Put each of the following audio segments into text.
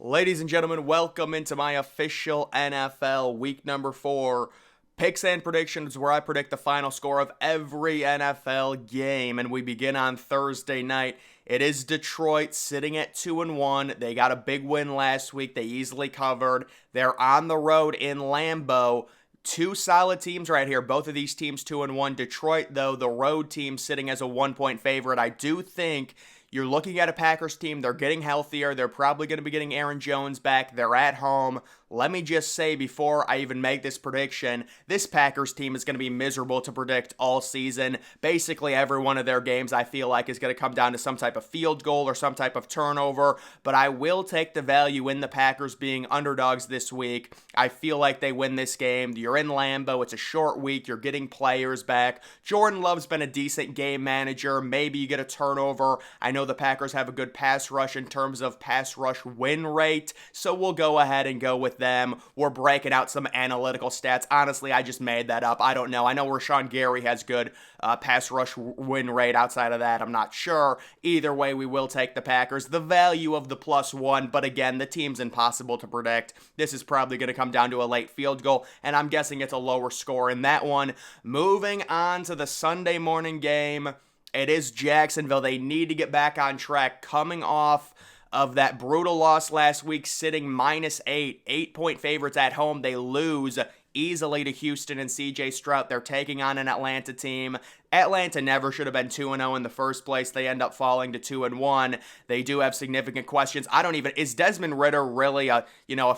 Ladies and gentlemen, welcome into my official NFL week number 4 picks and predictions, where I predict the final score of every NFL game. And we begin on Thursday night. It is Detroit sitting at 2-1. They got a big win last week. They easily covered. They're on the road in Lambeau. Two solid teams right here. Both of these teams 2-1. Detroit, though, the road team, sitting as a 1-point favorite. I do think you're looking at a Packers team. They're getting healthier. They're probably going to be getting Aaron Jones back. They're at home. Let me just say, before I even make this prediction, this Packers team is going to be miserable to predict all season. Basically, every one of their games, I feel like, is going to come down to some type of field goal or some type of turnover. But I will take the value in the Packers being underdogs this week. I feel like they win this game. You're in Lambeau. It's a short week. You're getting players back. Jordan Love's been a decent game manager. Maybe you get a turnover. I know the Packers have a good pass rush in terms of pass rush win rate, so we'll go ahead and go with them. We're breaking out some analytical stats. Honestly, I just made that up. I don't know. I know Rashawn Gary has good pass rush win rate. Outside of that, I'm not sure. Either way, we will take the Packers. The value of the +1, but again, the team's impossible to predict. This is probably going to come down to a late field goal, and I'm guessing it's a lower score in that one. Moving on to the Sunday morning game. It is Jacksonville. They need to get back on track, coming off of that brutal loss last week, sitting -8, 8-point favorites at home. They lose easily to Houston and CJ Stroud. They're taking on an Atlanta team. Atlanta never should have been 2-0 in the first place. They end up falling to 2-1. They do have significant questions. Is Desmond Ridder really a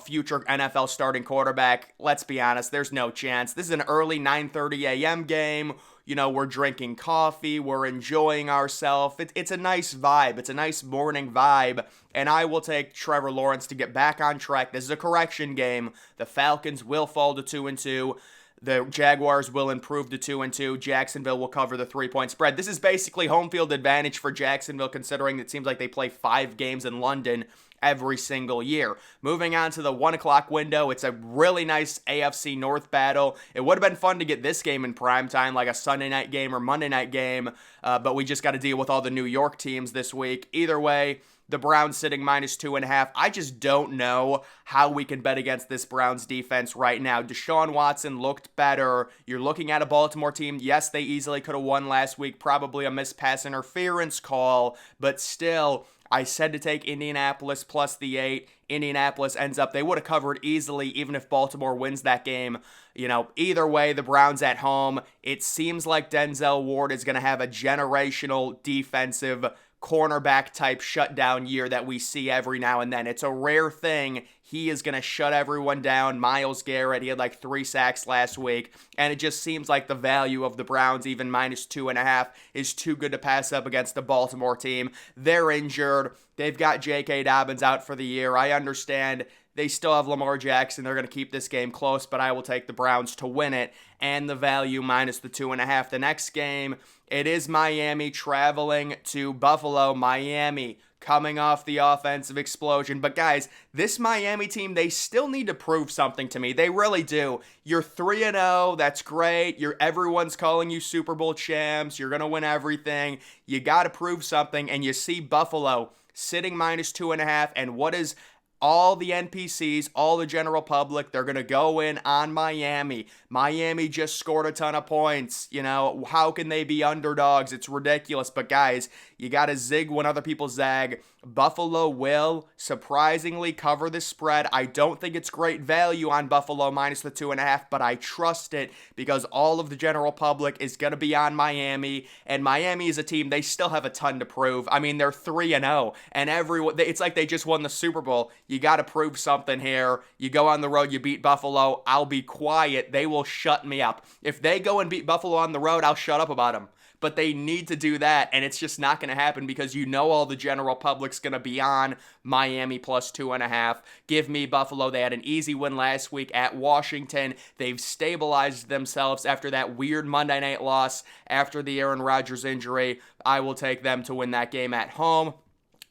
future NFL starting quarterback? Let's be honest, there's no chance. This is an early 9:30 a.m. game. We're drinking coffee, we're enjoying ourselves. It's a nice vibe. It's a nice morning vibe. And I will take Trevor Lawrence to get back on track. This is a correction game. The Falcons will fall to 2-2. The Jaguars will improve to 2-2. Jacksonville will cover the 3-point spread. This is basically home field advantage for Jacksonville, considering it seems like they play 5 games in London every single year. Moving on to the 1 o'clock window, it's a really nice AFC North battle. It would have been fun to get this game in primetime, like a Sunday night game or Monday night game, but we just got to deal with all the New York teams this week. Either way, the Browns sitting -2.5. I just don't know how we can bet against this Browns defense right now. Deshaun Watson looked better. You're looking at a Baltimore team. Yes, they easily could have won last week. Probably a missed pass interference call, but still, I said to take Indianapolis plus the 8. Indianapolis ends up, they would have covered easily even if Baltimore wins that game. Either way, the Browns at home. It seems like Denzel Ward is going to have a generational defensive cornerback type shutdown year that we see every now and then. It's a rare thing. He is going to shut everyone down. Myles Garrett, he had like 3 sacks last week, and it just seems like the value of the Browns, even -2.5, is too good to pass up against the Baltimore team. They're injured. They've got J.K. Dobbins out for the year. I understand they still have Lamar Jackson. They're going to keep this game close, but I will take the Browns to win it, and the value -2.5. The next game, it is Miami traveling to Buffalo. Miami coming off the offensive explosion. But guys, this Miami team, they still need to prove something to me. They really do. You're 3-0. That's great. Everyone's calling you Super Bowl champs. You're going to win everything. You got to prove something. And you see Buffalo sitting -2.5. And what is all the NPCs, all the general public, they're going to go in on Miami. Miami just scored a ton of points. How can they be underdogs? It's ridiculous. But guys, you got to zig when other people zag. Buffalo will surprisingly cover the spread. I don't think it's great value on Buffalo -2.5, but I trust it because all of the general public is going to be on Miami, and Miami is a team, they still have a ton to prove. I mean, they're 3-0, and it's like they just won the Super Bowl. You got to prove something here. You go on the road, you beat Buffalo, I'll be quiet. They will shut me up. If they go and beat Buffalo on the road, I'll shut up about them. But they need to do that, and it's just not going to happen because all the general public's going to be on Miami +2.5. Give me Buffalo. They had an easy win last week at Washington. They've stabilized themselves after that weird Monday night loss after the Aaron Rodgers injury. I will take them to win that game at home.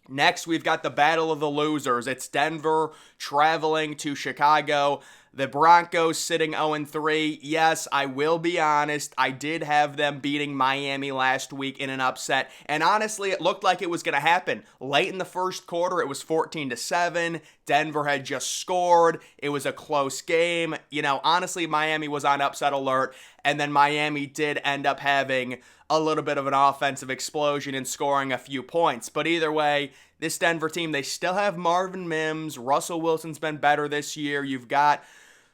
Next, we've got the battle of the losers. It's Denver traveling to Chicago. The Broncos sitting 0-3. Yes, I will be honest, I did have them beating Miami last week in an upset, and honestly, it looked like it was going to happen. Late in the first quarter, it was 14-7. Denver had just scored. It was a close game. Honestly, Miami was on upset alert, and then Miami did end up having a little bit of an offensive explosion and scoring a few points. But either way, this Denver team, they still have Marvin Mims. Russell Wilson's been better this year. You've got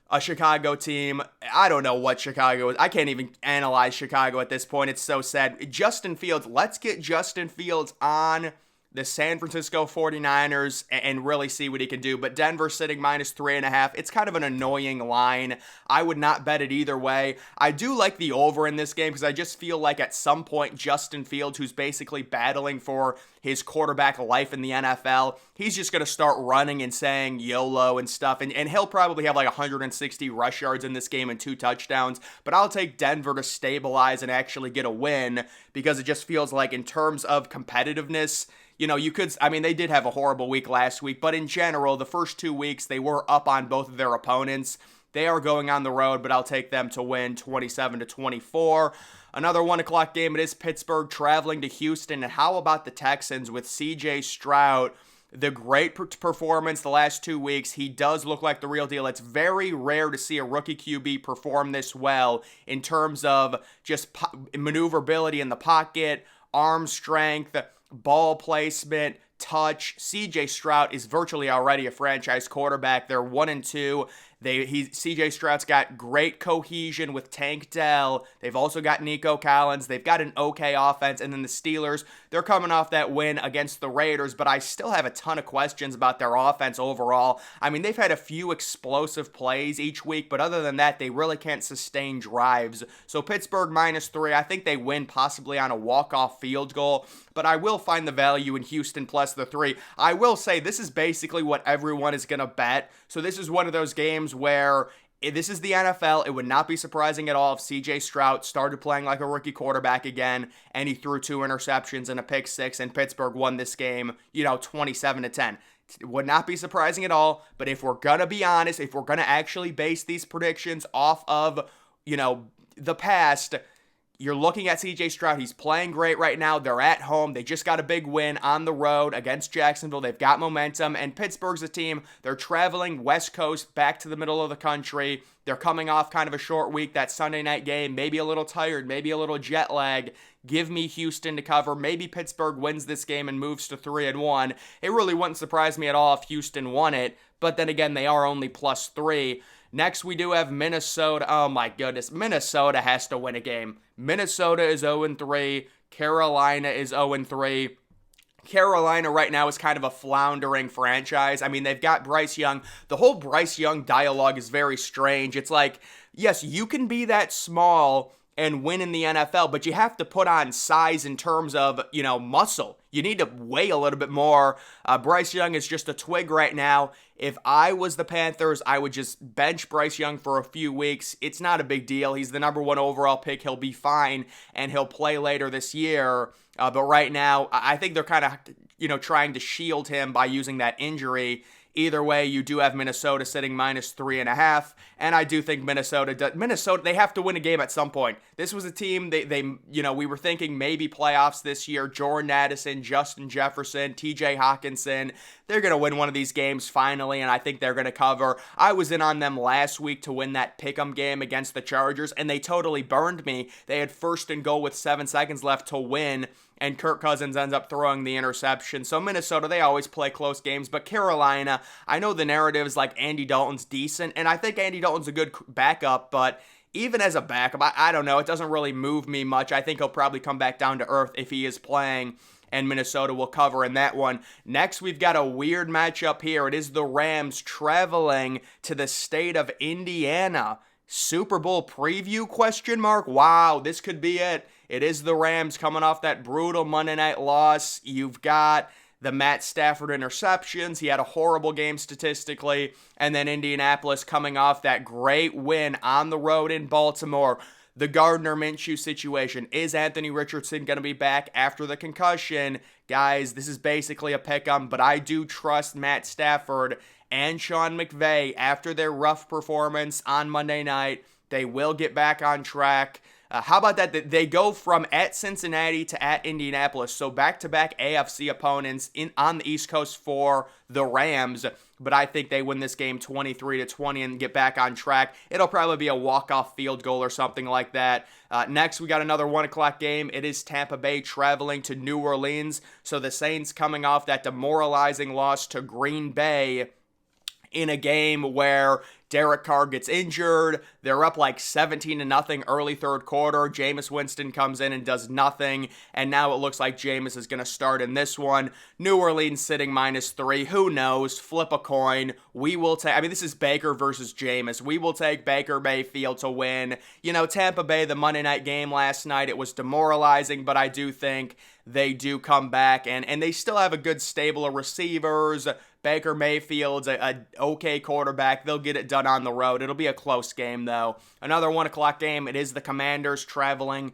a Chicago team. I don't know what Chicago is. I can't even analyze Chicago at this point. It's so sad. Justin Fields, let's get Justin Fields on the San Francisco 49ers and really see what he can do. But Denver sitting -3.5. It's kind of an annoying line. I would not bet it either way. I do like the over in this game because I just feel like at some point Justin Fields, who's basically battling for his quarterback life in the NFL, he's just going to start running and saying YOLO and stuff. And he'll probably have like 160 rush yards in this game and 2 touchdowns. But I'll take Denver to stabilize and actually get a win because it just feels like in terms of competitiveness, they did have a horrible week last week, but in general, the first 2 weeks, they were up on both of their opponents. They are going on the road, but I'll take them to win 27-24. Another 1 o'clock game, it is Pittsburgh traveling to Houston. And how about the Texans with C.J. Stroud? The great performance the last 2 weeks. He does look like the real deal. It's very rare to see a rookie QB perform this well in terms of just maneuverability in the pocket, arm strength, ball placement, touch. C.J. Stroud is virtually already a franchise quarterback. They're 1-2. C.J. Stroud's got great cohesion with Tank Dell. They've also got Nico Collins. They've got an okay offense. And then the Steelers, they're coming off that win against the Raiders, but I still have a ton of questions about their offense overall. They've had a few explosive plays each week, but other than that, they really can't sustain drives. So Pittsburgh -3, I think they win possibly on a walk-off field goal, but I will find the value in Houston plus the 3. I will say this is basically what everyone is going to bet. So this is one of those games where this is the NFL. It would not be surprising at all if C.J. Stroud started playing like a rookie quarterback again and he threw 2 interceptions and a pick 6 and Pittsburgh won this game, 27-10. It would not be surprising at all, but if we're going to be honest, if we're going to actually base these predictions off of, the past, you're looking at C.J. Stroud. He's playing great right now. They're at home. They just got a big win on the road against Jacksonville. They've got momentum. And Pittsburgh's a team. They're traveling West Coast back to the middle of the country. They're coming off kind of a short week, that Sunday night game. Maybe a little tired. Maybe a little jet lag. Give me Houston to cover. Maybe Pittsburgh wins this game and moves to 3-1. It really wouldn't surprise me at all if Houston won it. But then again, they are only +3. Next, we do have Minnesota. Oh my goodness. Minnesota has to win a game. Minnesota is 0-3. Carolina is 0-3. Carolina right now is kind of a floundering franchise. They've got Bryce Young. The whole Bryce Young dialogue is very strange. It's like, yes, you can be that small and win in the NFL, but you have to put on size in terms of, muscle. You need to weigh a little bit more. Bryce Young is just a twig right now. If I was the Panthers, I would just bench Bryce Young for a few weeks. It's not a big deal. He's the number 1 overall pick. He'll be fine, and he'll play later this year. But right now, I think they're kind of, trying to shield him by using that injury. Either way, you do have Minnesota sitting -3.5, and I do think Minnesota, they have to win a game at some point. This was a team, we were thinking maybe playoffs this year. Jordan Addison, Justin Jefferson, TJ Hawkinson, they're going to win one of these games finally, and I think they're going to cover. I was in on them last week to win that pick'em game against the Chargers, and they totally burned me. They had 1st and goal with 7 seconds left to win, and Kirk Cousins ends up throwing the interception. So Minnesota, they always play close games. But Carolina, I know the narrative is like Andy Dalton's decent, and I think Andy Dalton's a good backup, but even as a backup, I don't know. It doesn't really move me much. I think he'll probably come back down to earth if he is playing, and Minnesota will cover in that one. Next, we've got a weird matchup here. It is the Rams traveling to the state of Indiana. Super Bowl preview ? Wow, this could be it. It is the Rams coming off that brutal Monday night loss. You've got the Matt Stafford interceptions. He had a horrible game statistically. And then Indianapolis coming off that great win on the road in Baltimore. the Gardner Minshew situation. Is Anthony Richardson going to be back after the concussion? Guys, this is basically a pick-em, but I do trust Matt Stafford and Sean McVay after their rough performance on Monday night. They will get back on track. How about that? They go from at Cincinnati to at Indianapolis, so back-to-back AFC opponents on the East Coast for the Rams. But I think they win this game 23-20 and get back on track. It'll probably be a walk-off field goal or something like that. Next, we got another 1 o'clock game. It is Tampa Bay traveling to New Orleans. So the Saints coming off that demoralizing loss to Green Bay in a game where Derek Carr gets injured. They're up like 17-0 early third quarter. Jameis Winston comes in and does nothing. And now it looks like Jameis is going to start in this one. New Orleans sitting -3. Who knows? Flip a coin. We will take, this is Baker versus Jameis. We will take Baker Mayfield to win. Tampa Bay, the Monday night game last night, it was demoralizing, but I do think they do come back. And they still have a good stable of receivers. Baker Mayfield's a okay quarterback. They'll get it done on the road. It'll be a close game, though. Another 1 o'clock game. It is the Commanders traveling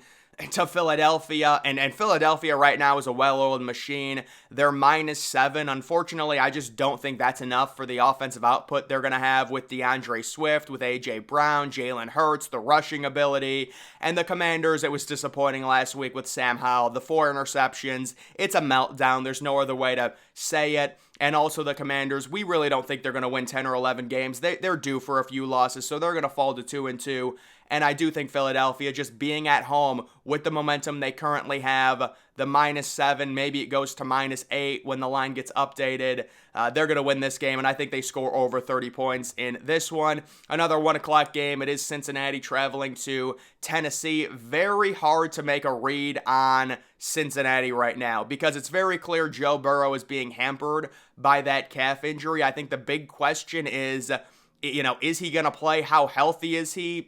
to Philadelphia, and Philadelphia right now is a well-oiled machine. They're -7. Unfortunately, I just don't think that's enough for the offensive output they're going to have with DeAndre Swift, with A.J. Brown, Jalen Hurts, the rushing ability. And the Commanders, it was disappointing last week with Sam Howell. The 4 interceptions, it's a meltdown. There's no other way to say it. And also the Commanders, we really don't think they're going to win 10 or 11 games. They're due for a few losses, so they're going to fall to 2-2. And I do think Philadelphia, just being at home with the momentum they currently have, the -7, maybe it goes to -8 when the line gets updated. They're going to win this game, and I think they score over 30 points in this one. Another 1 o'clock game. It is Cincinnati traveling to Tennessee. Very hard to make a read on Cincinnati right now because it's very clear Joe Burrow is being hampered by that calf injury. I think the big question is, is he going to play? How healthy is he?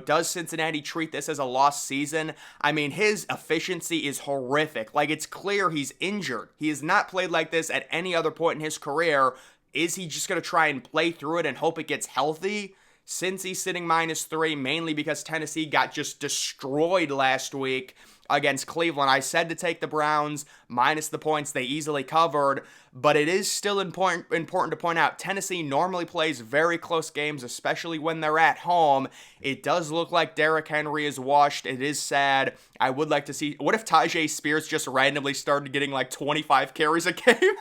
Does Cincinnati treat this as a lost season? His efficiency is horrific. Like, it's clear he's injured. He has not played like this at any other point in his career. Is he just going to try and play through it and hope it gets healthy? Since he's sitting -3, mainly because Tennessee got just destroyed last week against Cleveland. I said to take the Browns minus the points they easily covered, but it is still important to point out Tennessee normally plays very close games, especially when they're at home. It does look like Derrick Henry is washed. It is sad. I would like to see, what if Tajay Spears just randomly started getting like 25 carries a game?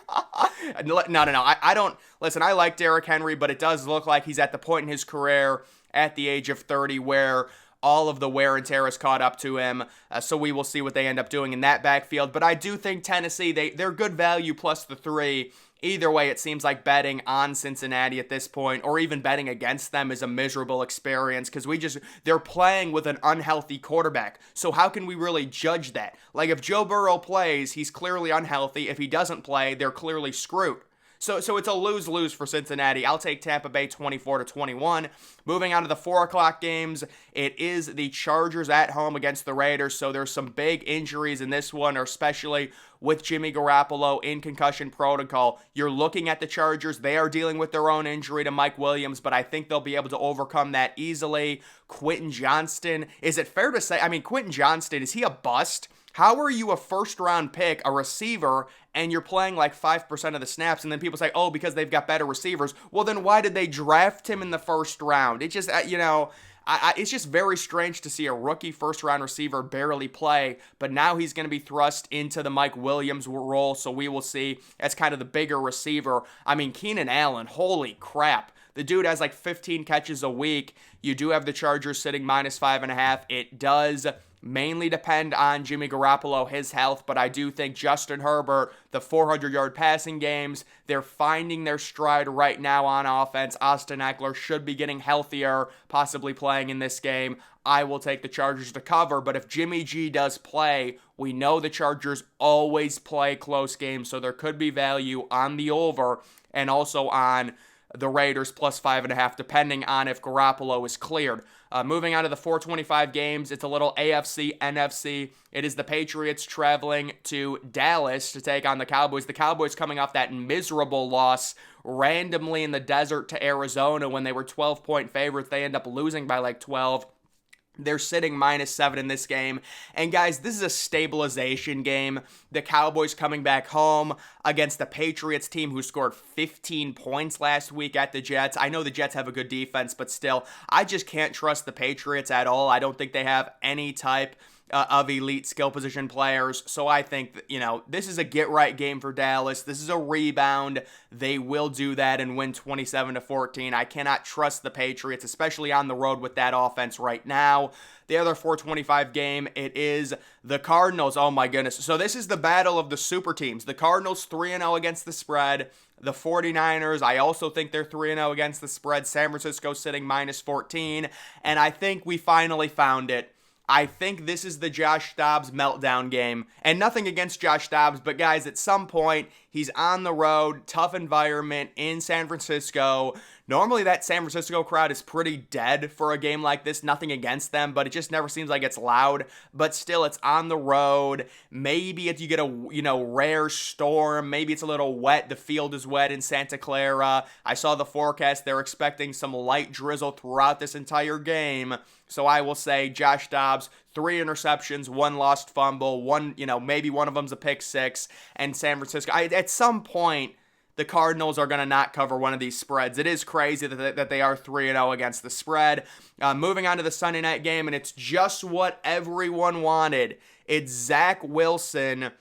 No. I don't, listen, I like Derrick Henry, but it does look like he's at the point in his career at the age of 30 where all of the wear and tear has caught up to him, so we will see what they end up doing in that backfield. But I do think Tennessee, they're good value plus the 3. Either way, it seems like betting on Cincinnati at this point, or even betting against them, is a miserable experience because they're playing with an unhealthy quarterback. So how can we really judge that? Like, if Joe Burrow plays, he's clearly unhealthy. If he doesn't play, they're clearly screwed. So it's a lose-lose for Cincinnati. I'll take Tampa Bay 24-21. Moving on to the 4 o'clock games, it is the Chargers at home against the Raiders. So there's some big injuries in this one, especially with Jimmy Garoppolo in concussion protocol. You're looking at the Chargers. They are dealing with their own injury to Mike Williams, but I think they'll be able to overcome that easily. Quentin Johnston, is it fair to say, Quentin Johnston, is he a bust? How are you a first-round pick, a receiver, and you're playing like 5% of the snaps, and then people say, oh, because they've got better receivers? Well, then why did they draft him in the first round? It just, it's just very strange to see a rookie first-round receiver barely play, but now he's going to be thrust into the Mike Williams role, so we will see as kind of the bigger receiver. Keenan Allen, holy crap. The dude has like 15 catches a week. You do have the Chargers sitting -5.5. It does mainly depend on Jimmy Garoppolo, his health, but I do think Justin Herbert, the 400-yard passing games, they're finding their stride right now on offense. Austin Eckler should be getting healthier, possibly playing in this game. I will take the Chargers to cover, but if Jimmy G does play, we know the Chargers always play close games, so there could be value on the over and also on the Raiders +5.5, depending on if Garoppolo is cleared. Moving on to the 425 games, it's a little AFC, NFC. It is the Patriots traveling to Dallas to take on the Cowboys. The Cowboys coming off that miserable loss randomly in the desert to Arizona when they were 12-point favorites. They end up losing by like 12. They're sitting -7 in this game. And guys, this is a stabilization game. The Cowboys coming back home against the Patriots team who scored 15 points last week at the Jets. I know the Jets have a good defense, but still, I just can't trust the Patriots at all. I don't think they have any type of elite skill position players. So I think, this is a get-right game for Dallas. This is a rebound. They will do that and win 27-14. I cannot trust the Patriots, especially on the road with that offense right now. The other 425 game, it is the Cardinals. Oh my goodness. So this is the battle of the super teams. The Cardinals 3-0 against the spread. The 49ers, I also think they're 3-0 against the spread. San Francisco sitting -14. And I think we finally found it. I think this is the Josh Dobbs meltdown game. And nothing against Josh Dobbs, but guys, at some point, he's on the road, tough environment in San Francisco. Normally that San Francisco crowd is pretty dead for a game like this. Nothing against them, but it just never seems like it's loud. But still, it's on the road. Maybe if you get a rare storm, maybe it's a little wet. The field is wet in Santa Clara. I saw the forecast. They're expecting some light drizzle throughout this entire game. So I will say Josh Dobbs, 3 interceptions, 1 lost fumble, maybe one of them's a pick six, and San Francisco. At some point, the Cardinals are going to not cover one of these spreads. It is crazy that they are 3-0 against the spread. Moving on to the Sunday night game, and it's just what everyone wanted. It's Zach Wilson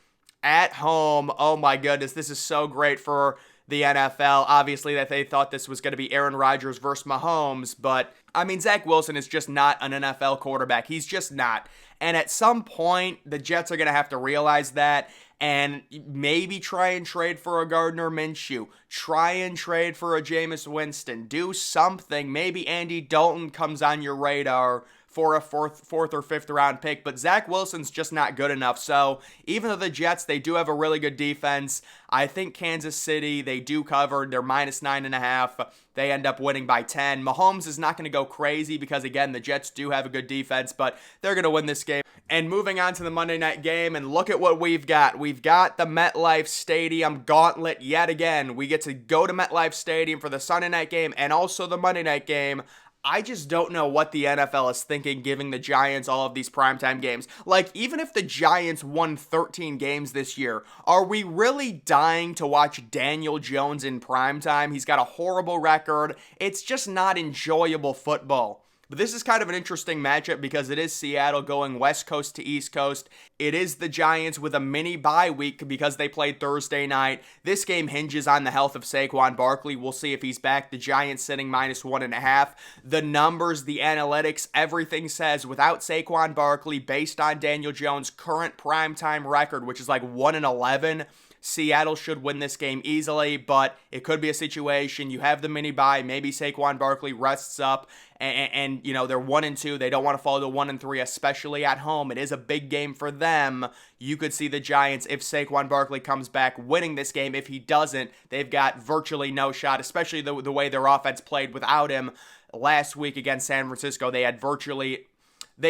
at home. Oh my goodness, this is so great for the NFL. Obviously, that they thought this was going to be Aaron Rodgers versus Mahomes, but Zach Wilson is just not an NFL quarterback. He's just not. And at some point, the Jets are going to have to realize that and maybe try and trade for a Gardner Minshew. Try and trade for a Jameis Winston. Do something. Maybe Andy Dalton comes on your radar for a fourth or fifth round pick, but Zach Wilson's just not good enough. So even though the Jets, they do have a really good defense, I think Kansas City, they do cover. They're -9.5. They end up winning by 10. Mahomes is not going to go crazy because, again, the Jets do have a good defense, but they're going to win this game. And moving on to the Monday night game, and look at what we've got. We've got the MetLife Stadium gauntlet yet again. We get to go to MetLife Stadium for the Sunday night game and also the Monday night game. I just don't know what the NFL is thinking giving the Giants all of these primetime games. Like, even if the Giants won 13 games this year, are we really dying to watch Daniel Jones in primetime? He's got a horrible record. It's just not enjoyable football. But this is kind of an interesting matchup because it is Seattle going West Coast to East Coast. It is the Giants with a mini bye week because they played Thursday night. This game hinges on the health of Saquon Barkley. We'll see if he's back. The Giants sitting -1.5. The numbers, the analytics, everything says without Saquon Barkley, based on Daniel Jones' current primetime record, which is like 1-11, Seattle should win this game easily, but it could be a situation. You have the mini bye. Maybe Saquon Barkley rests up and they're 1-2. They don't want to fall to 1-3, especially at home. It is a big game for them. You could see the Giants, if Saquon Barkley comes back, winning this game. If he doesn't, they've got virtually no shot, especially the way their offense played without him last week against San Francisco. They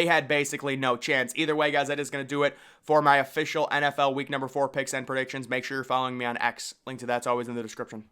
had basically no chance. Either way, guys, that is going to do it for my official NFL Week 4 picks and predictions. Make sure you're following me on X. Link to that's always in the description.